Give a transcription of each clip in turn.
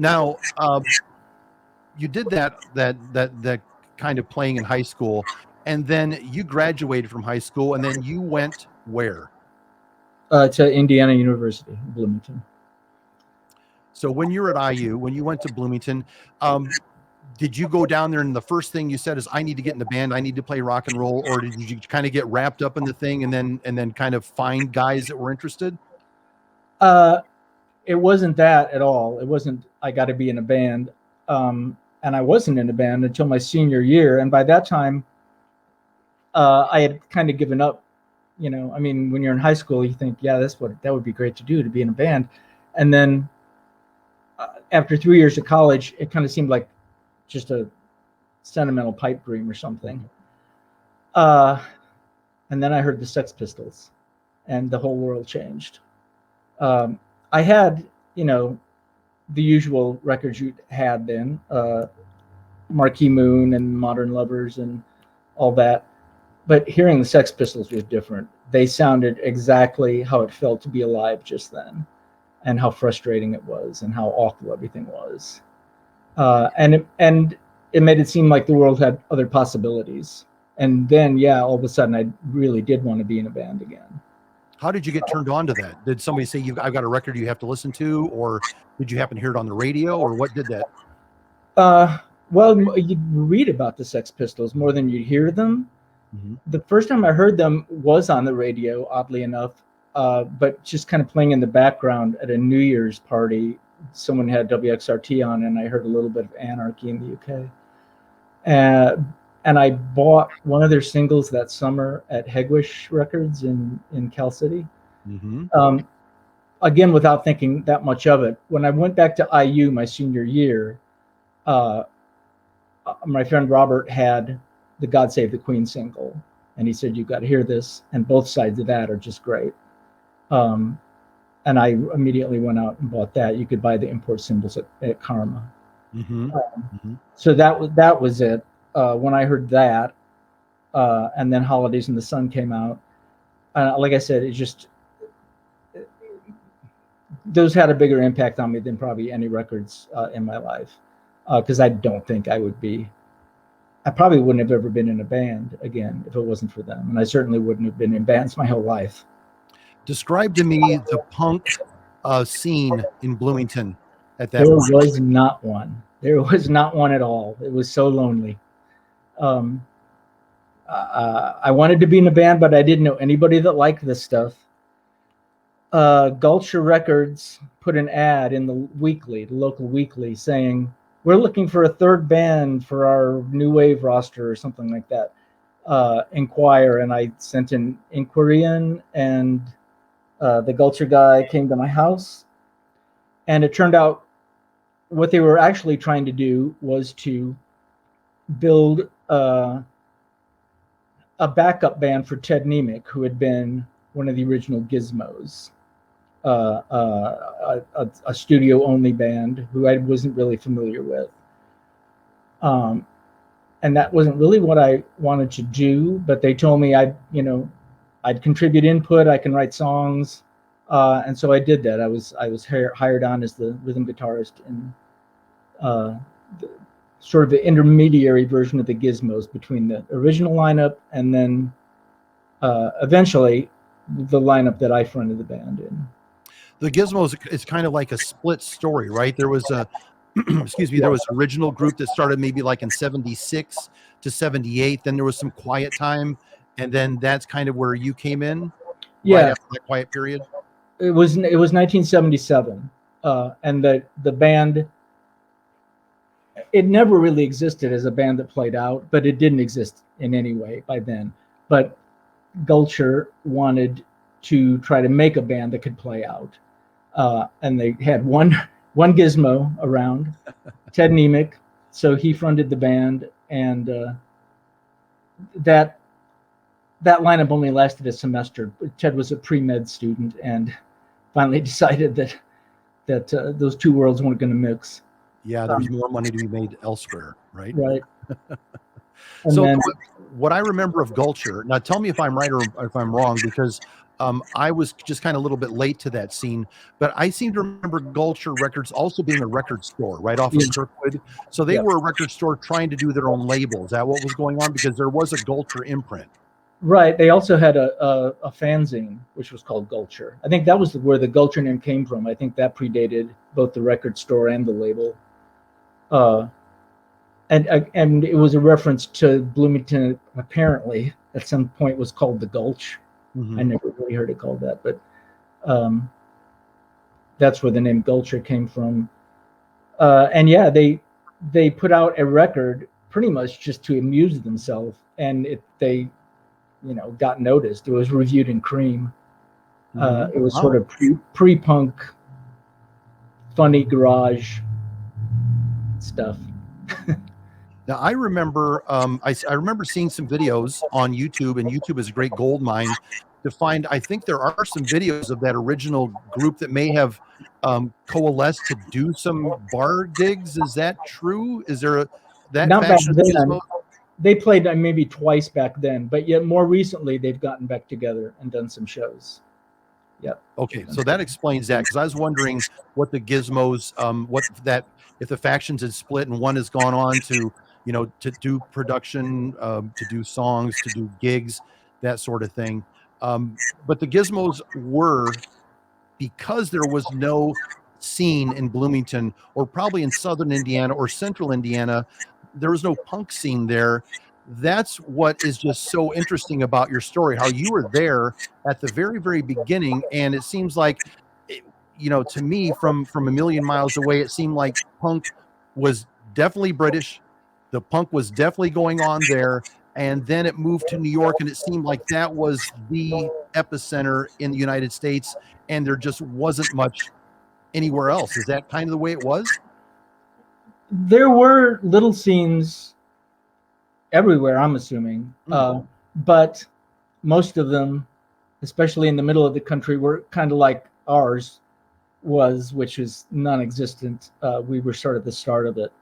Now, you did that kind of playing in high school, and then you graduated from high school, and then you went where? To Indiana University, Bloomington. So when you were at IU, when you went to Bloomington, did you go down there and the first thing you said is, I need to get in the band, I need to play rock and roll, or did you kind of get wrapped up in the thing and then kind of find guys that were interested? It wasn't that at all. It wasn't, I got to be in a band. And I wasn't in a band until my senior year. And by that time, I had kind of given up. You know, I mean, when you're in high school, you think, yeah, that would be great to do, to be in a band. And then after 3 years of college, it kind of seemed like just a sentimental pipe dream or something. And then I heard the Sex Pistols, and the whole world changed. I had, the usual records you had then, Marquee Moon and Modern Lovers and all that. But hearing the Sex Pistols was different. They sounded exactly how it felt to be alive just then, and how frustrating it was, and how awful everything was. And it made it seem like the world had other possibilities. And then, yeah, all of a sudden, I really did want to be in a band again. How did you get turned on to that? Did somebody say, I've got a record you have to listen to, or did you happen to hear it on the radio, or what did that? Well, you'd read about the Sex Pistols more than you'd hear them. Mm-hmm. The first time I heard them was on the radio, oddly enough, but just kind of playing in the background at a New Year's party. Someone had WXRT on, and I heard a little bit of Anarchy in the UK. And I bought one of their singles that summer at Hegwish Records in Cal City. Mm-hmm. Again, without thinking that much of it. When I went back to IU my senior year, my friend Robert had the God Save the Queen single, and he said, "You've got to hear this." And both sides of that are just great. And I immediately went out and bought that. You could buy the import singles at Karma. Mm-hmm. So that was it. When I heard that, and then Holidays in the Sun came out, like I said, those had a bigger impact on me than probably any records in my life, because I don't think I probably wouldn't have ever been in a band again if it wasn't for them, and I certainly wouldn't have been in bands my whole life. Describe to me the punk scene in Bloomington at that point. There was not one. There was not one at all. It was so lonely. I wanted to be in a band, but I didn't know anybody that liked this stuff. Gulcher Records put an ad in the local weekly, saying, "We're looking for a third band for our new wave roster," or something like that. Inquire, and I sent an inquiry in, and the Gulcher guy came to my house, and it turned out what they were actually trying to do was to build a backup band for Ted Nemec, who had been one of the original Gizmos, a studio-only band who I wasn't really familiar with. And that wasn't really what I wanted to do, but they told me I'd contribute input, I can write songs, and so I did that. I was hired on as the rhythm guitarist in sort of the intermediary version of the Gizmos between the original lineup and then eventually the lineup that I fronted the band in. The Gizmos is kind of like a split story, right? There was a there was an original group that started maybe like in 76 to 78. Then there was some quiet time, and then that's kind of where you came in. Yeah, right after that quiet period. It was 1977, and the band. It never really existed as a band that played out, but it didn't exist in any way by then. But Gulcher wanted to try to make a band that could play out, and they had one Gizmo around, Ted Nemec, so he fronted the band, and that lineup only lasted a semester. Ted was a pre-med student and finally decided that those two worlds weren't going to mix. Yeah, there's more money to be made elsewhere, right? Right. So what I remember of Gulcher, now tell me if I'm right or if I'm wrong, because I was just kind of a little bit late to that scene, but I seem to remember Gulcher Records also being a record store right off of Yeah. Kirkwood. So they Yeah. were a record store trying to do their own label. Is that what was going on? Because there was a Gulcher imprint. Right. They also had a fanzine, which was called Gulcher. I think that was where the Gulcher name came from. I think that predated both the record store and the label. And it was a reference to Bloomington, apparently, at some point was called the Gulch. I never really heard it called that, but that's where the name Gulcher came from. And yeah, they put out a record pretty much just to amuse themselves, and they got noticed. It was reviewed in Cream. It was sort of pre-punk, funny garage stuff. Now I remember, I remember seeing some videos on YouTube, and YouTube is a great gold mine to find. I think there are some videos of that original group that may have coalesced to do some bar gigs. Is that true? Is there that Not back faction? then. They played maybe twice back then, but yet more recently they've gotten back together and done some shows. Yep. Okay, so that explains that, because I was wondering what the Gizmos, if the factions had split and one has gone on to, to do production, to do songs, to do gigs, that sort of thing. But the Gizmos were, because there was no scene in Bloomington, or probably in southern Indiana or central Indiana, there was no punk scene there. That's what is just so interesting about your story, how you were there at the very, very beginning. And it seems like, to me, from a million miles away, it seemed like punk was definitely British. The punk was definitely going on there. And then it moved to New York, and it seemed like that was the epicenter in the United States. And there just wasn't much anywhere else. Is that kind of the way it was? There were little scenes everywhere, I'm assuming. But most of them, especially in the middle of the country, were kind of like ours was, which is non-existent. We were sort of the start of it.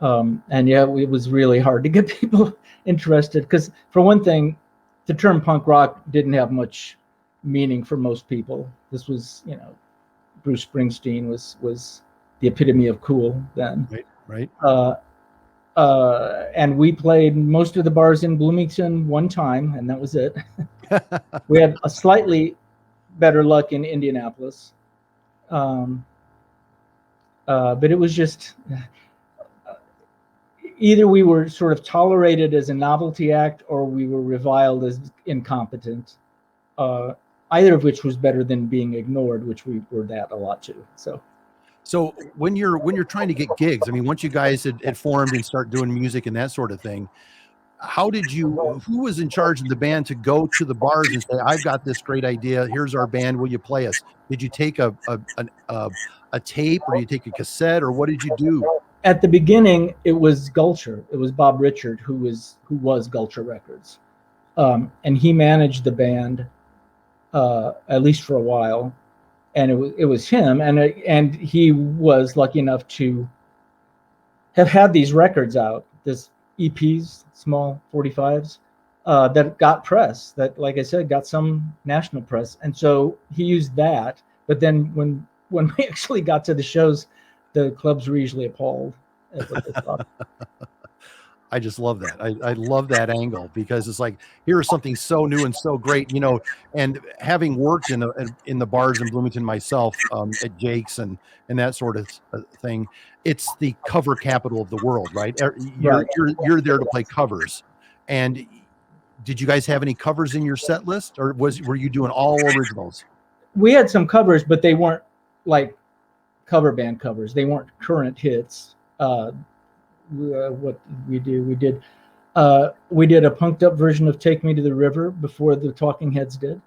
And yeah, it was really hard to get people interested, because for one thing, the term punk rock didn't have much meaning for most people. This was, Bruce Springsteen was the epitome of cool then. Right. And we played most of the bars in Bloomington one time, and that was it. We had a slightly better luck in Indianapolis. But it was just either we were sort of tolerated as a novelty act, or we were reviled as incompetent. Either of which was better than being ignored, which we were that a lot too. So when you're trying to get gigs, I mean, once you guys had formed and start doing music and that sort of thing, who was in charge of the band to go to the bars and say, I've got this great idea, here's our band, will you play us? Did you take a tape, or you take a cassette, or what did you do? At the beginning, it was Gulcher. It was Bob Richard, who was Gulcher Records. And he managed the band, at least for a while. And it was him, and he was lucky enough to have had these records out, this EPs, small 45s, that got press, that, like I said, got some national press. And so he used that. But then when we actually got to the shows, the clubs were usually appalled at what they thought. I just love that. I love that angle, because it's like, here's something so new and so great, and having worked in the bars in Bloomington myself, at Jake's and that sort of thing, it's the cover capital of the world, right? You're there to play covers. And did you guys have any covers in your set list, or were you doing all originals? We had some covers, but they weren't like cover band covers. They weren't current hits. What we did a punked up version of Take Me to the River before the Talking Heads did.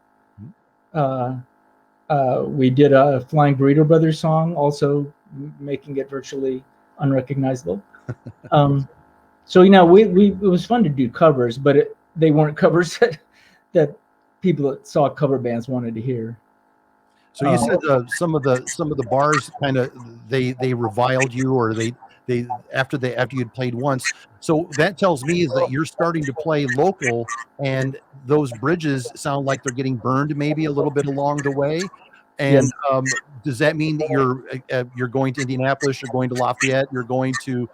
We did a Flying Burrito Brothers song, also making it virtually unrecognizable. So it was fun to do covers, but they weren't covers that people that saw cover bands wanted to hear. So you said some of the bars kind of they reviled you, or they after you'd played once. So that tells me is that you're starting to play local, and those bridges sound like they're getting burned maybe a little bit along the way. Yes. And does that mean that you're going to Indianapolis, you're going to Lafayette, you're going to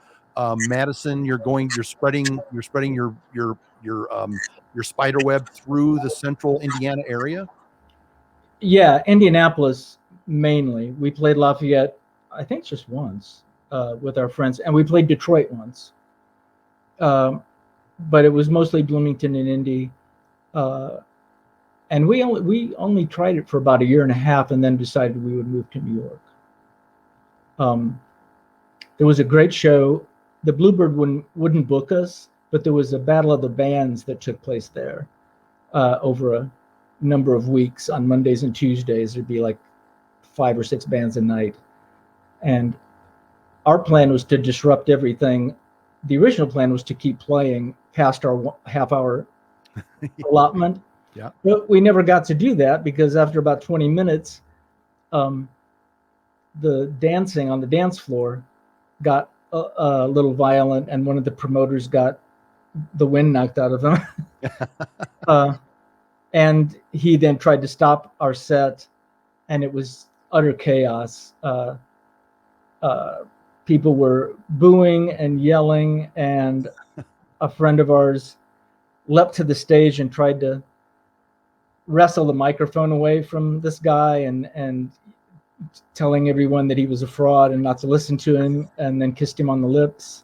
Madison, you're spreading your spider web through the central Indiana area? Yeah, Indianapolis mainly. We played Lafayette, I think, just once with our friends, and we played Detroit once. But it was mostly Bloomington and Indy, and we only tried it for about a year and a half, and then decided we would move to New York. There was a great show. The Bluebird wouldn't book us, but there was a battle of the bands that took place there over a number of weeks. On Mondays and Tuesdays, there'd be like 5 or 6 bands a night, and our plan was to disrupt everything. The original plan was to keep playing past our half-hour allotment. Yeah. But we never got to do that because after about 20 minutes, the dancing on the dance floor got a little violent, and one of the promoters got the wind knocked out of him. And he then tried to stop our set, and it was utter chaos. People were booing and yelling, and a friend of ours leapt to the stage and tried to wrestle the microphone away from this guy and telling everyone that he was a fraud and not to listen to him, and then kissed him on the lips.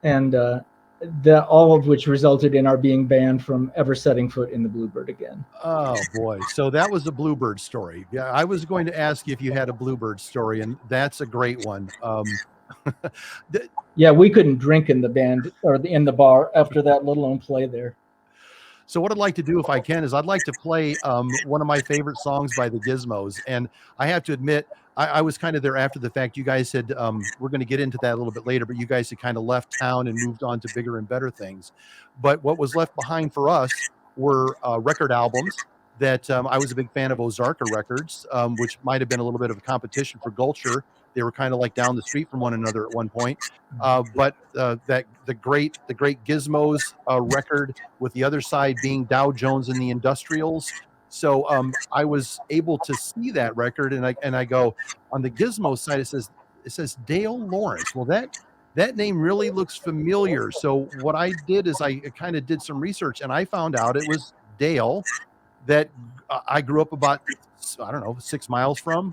And all of which resulted in our being banned from ever setting foot in the Bluebird again. Oh boy. So that was a Bluebird story. Yeah, I was going to ask you if you had a Bluebird story, and that's a great one. Yeah, we couldn't drink in the band or in the bar after that, let alone play there. So what I'd like to do, if I can, is I'd like to play one of my favorite songs by the Gizmos. And I have to admit, I was kind of there after the fact. You guys had, we're going to get into that a little bit later, but you guys had kind of left town and moved on to bigger and better things. But what was left behind for us were record albums that I was a big fan of Ozarka Records, which might have been a little bit of a competition for Gulcher. They were kind of like down the street from one another at one point. But the great Gizmos record, with the other side being Dow Jones and the Industrials. So I was able to see that record, and I go, on the Gizmo side, it says Dale Lawrence. Well, that name really looks familiar. So what I did is I kind of did some research, and I found out it was Dale that I grew up about, I don't know, 6 miles from,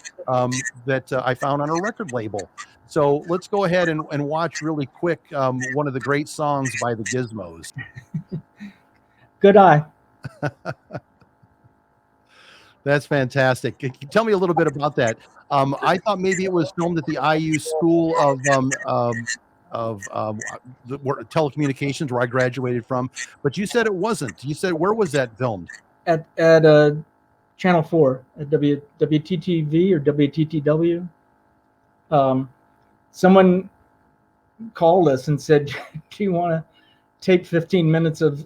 that I found on a record label. So let's go ahead and watch really quick one of the great songs by the Gizmos. Good eye. That's fantastic. Can you tell me a little bit about that? I thought maybe it was filmed at the IU School of Telecommunications, where I graduated from, but you said it wasn't. You said, where was that filmed? At Channel 4 at WTTV or WTTW. Someone called us and said, "Do you want to tape 15 minutes of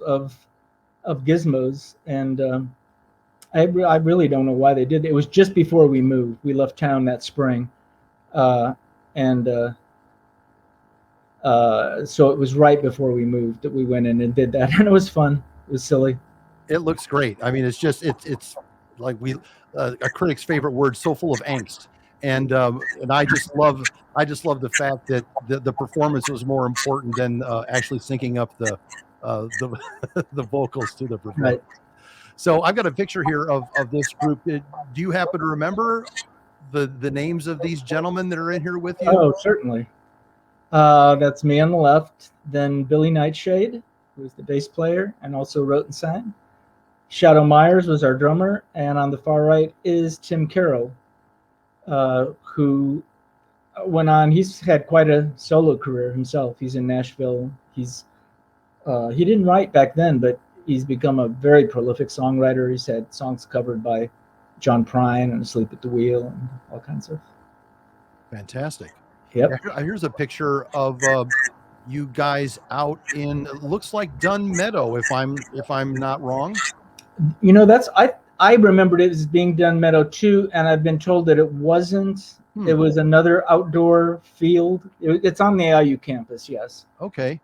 Gizmos?" And I really don't know why they did it. It was just before we moved. We left town that spring, so it was right before we moved that we went in and did that, and it was fun. It was silly. It looks great. I mean, it's like a critic's favorite word, so full of angst. And I just love the fact that the performance was more important than actually syncing up the vocals to the performance. Right. So I've got a picture here of this group. Do you happen to remember the names of these gentlemen that are in here with you? Oh, certainly. That's me on the left. Then Billy Nightshade, who was the bass player and also wrote and sang. Shadow Myers was our drummer, and on the far right is Tim Carroll, who went on. He's had quite a solo career himself. He's in Nashville. He didn't write back then, but he's become a very prolific songwriter. He's had songs covered by John Prine and Asleep at the Wheel and all kinds of. Fantastic. Yep. Here's a picture of you guys out in, it looks like Dunn Meadow, if I'm not wrong. You know, I remembered it as being Dunn Meadow too, and I've been told that it wasn't. It was another outdoor field. It's on the IU campus, yes. Okay.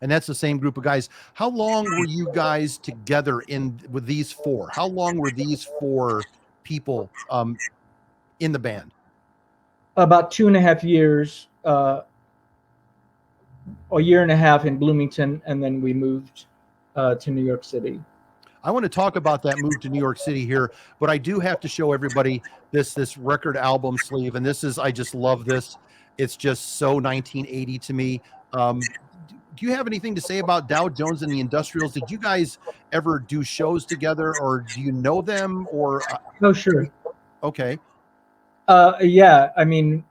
And that's the same group of guys. How long were you guys together with these four? How long were these four people in the band? About 2.5 years, a year and a half in Bloomington, and then we moved to New York City. I want to talk about that move to New York City here, but I do have to show everybody this record album sleeve, and I just love this. It's just so 1980 to me. Do you have anything to say about Dow Jones and the Industrials? Did you guys ever do shows together, or do you know them? Or Oh, sure. Okay. Yeah, I mean,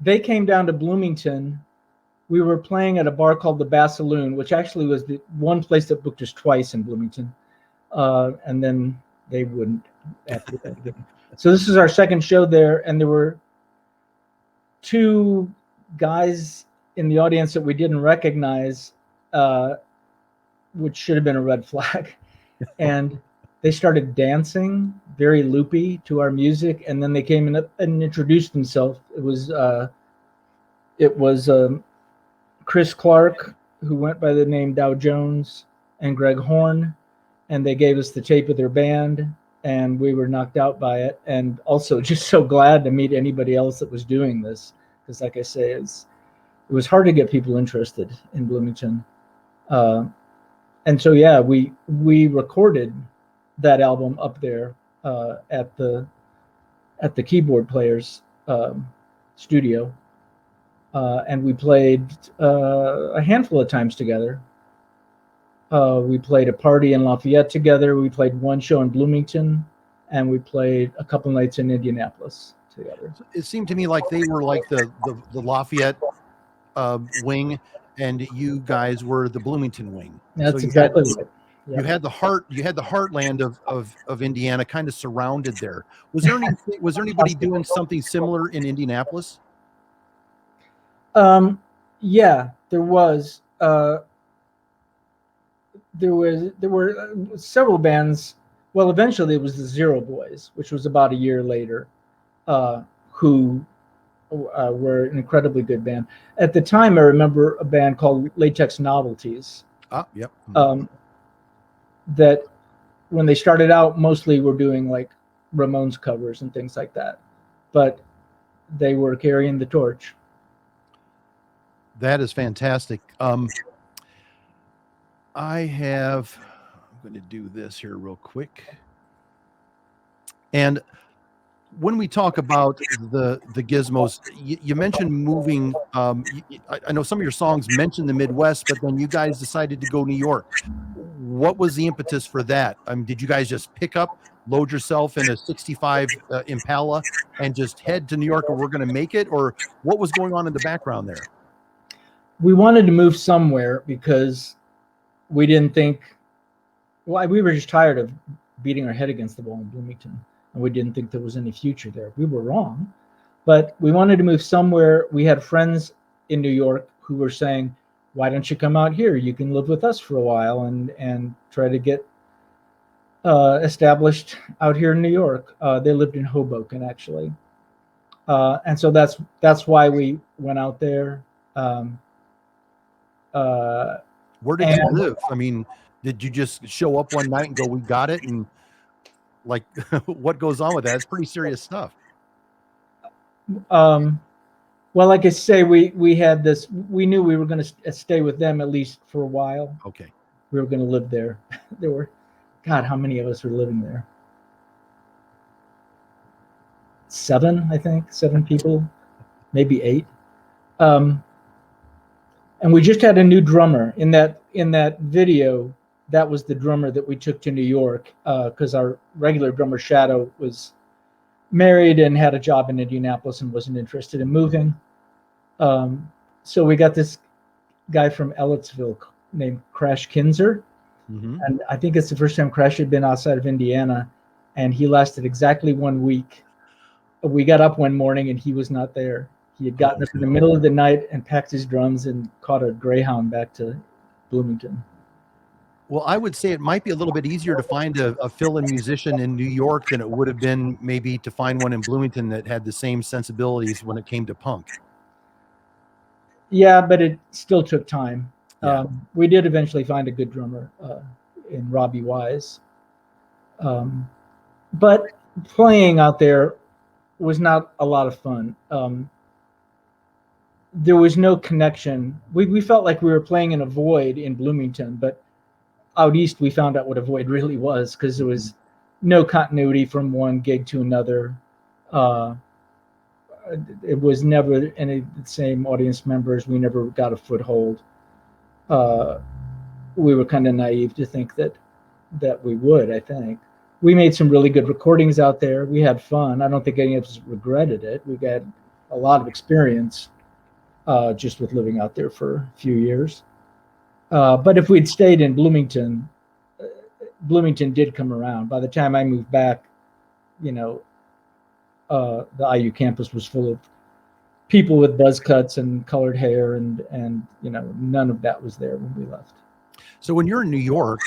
they came down to Bloomington. We were playing at a bar called the Bass Saloon, which actually was the one place that booked us twice in Bloomington. And then they wouldn't after that again. So this is our second show there, and there were two guys in the audience that we didn't recognize, which should have been a red flag. And they started dancing very loopy to our music, and then they came in and introduced themselves. It was Chris Clark, who went by the name Dow Jones, and Greg Horn, and they gave us the tape of their band, and we were knocked out by it, and also just so glad to meet anybody else that was doing this, because like I say, it was hard to get people interested in Bloomington. And so yeah, we recorded that album up there at the keyboard player's studio, and we played a handful of times together. We played a party in Lafayette together. We played one show in Bloomington, and we played a couple nights in Indianapolis together. It seemed to me like they were like the Lafayette wing, and you guys were the Bloomington wing. That's exactly right. You had the heartland of Indiana kind of surrounded there. Was there anybody doing something similar in Indianapolis? Yeah, there was. There were several bands. Well, eventually it was the Zero Boys, which was about a year later, who were an incredibly good band. At the time, I remember a band called Latex Novelties. Yep. That when they started out, mostly were doing like Ramones covers and things like that, but they were carrying the torch. That is fantastic. I'm going to do this here real quick. And when we talk about the Gizmos, you mentioned moving. I know some of your songs mention the Midwest, but then you guys decided to go New York. What was the impetus for that? Did you guys just pick up, load yourself in a 65 Impala, and just head to New York, or we're going to make it? Or what was going on in the background there? We wanted to move somewhere because we didn't think. Well, we were just tired of beating our head against the wall in Bloomington, and we didn't think there was any future there. We were wrong, but we wanted to move somewhere. We had friends in New York who were saying, why don't you come out here? You can live with us for a while and try to get established out here in New York. They lived in Hoboken, actually. And so that's why we went out there. Where did you live? Did you just show up one night and go, we got it? And like, what goes on with that? It's pretty serious stuff. Well, like I say, we had this. We knew we were going to stay with them at least for a while. Okay. We were going to live there. There were, God, how many of us were living there? 7, I think. 7 people, maybe 8. And we just had a new drummer in that video. That was the drummer that we took to New York because our regular drummer Shadow was married and had a job in Indianapolis and wasn't interested in moving. So we got this guy from Ellettsville named Crash Kinzer. Mm-hmm. And I think it's the first time Crash had been outside of Indiana, and he lasted exactly 1 week. We got up one morning and he was not there. He had gotten up in the middle of the night and packed his drums and caught a Greyhound back to Bloomington. Well, I would say it might be a little bit easier to find a fill-in musician in New York than it would have been maybe to find one in Bloomington that had the same sensibilities when it came to punk. Yeah, but it still took time. Yeah. We did eventually find a good drummer in Robbie Wise. But playing out there was not a lot of fun. There was no connection. We felt like we were playing in a void in Bloomington, but out east we found out what a void really was, because there was no continuity from one gig to another. Uh, it was never any the same audience members. We never got a foothold. Uh, we were kind of naive to think that we would. I think we made some really good recordings out there. We had fun. I don't think any of us regretted it. We got a lot of experience just with living out there for a few years. But if we'd stayed in Bloomington, Bloomington did come around. By the time I moved back, you know, the IU campus was full of people with buzz cuts and colored hair, and you know, none of that was there when we left. So when you're in New York,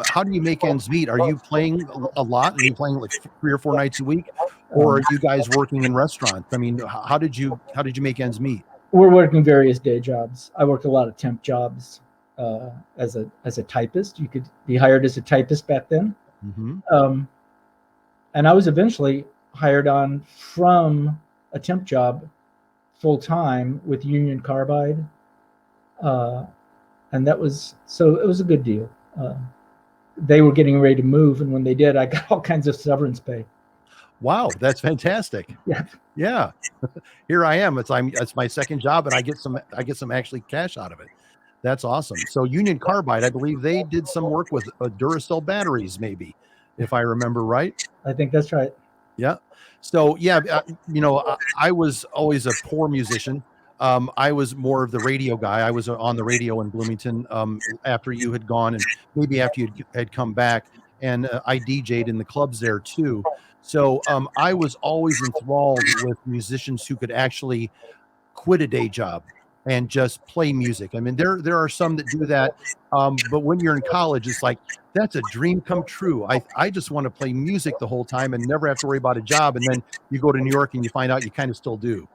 how do you make ends meet? Are you playing a lot? Are you playing like 3 or 4 nights a week, or are you guys working in restaurants? I mean, how did you make ends meet? We're working various day jobs. I worked a lot of temp jobs as a typist. You could be hired as a typist back then. Mm-hmm. And I was eventually hired on from a temp job full time with Union Carbide. And that was, so it was a good deal. They were getting ready to move, and when they did, I got all kinds of severance pay. Wow, that's fantastic. Yeah. Yeah. Here I am. It's my second job, and I get some actually cash out of it. That's awesome. So Union Carbide, I believe they did some work with Duracell batteries, maybe, if I remember right. I think that's right. Yeah. So yeah, you know, I was always a poor musician. I was more of the radio guy. I was on the radio in Bloomington after you had gone, and maybe after you had come back, and I DJ'd in the clubs there too. So I was always enthralled with musicians who could actually quit a day job and just play music. I mean, there are some that do that, but when you're in college, it's like that's a dream come true. I just want to play music the whole time and never have to worry about a job. And then you go to New York and you find out you kind of still do.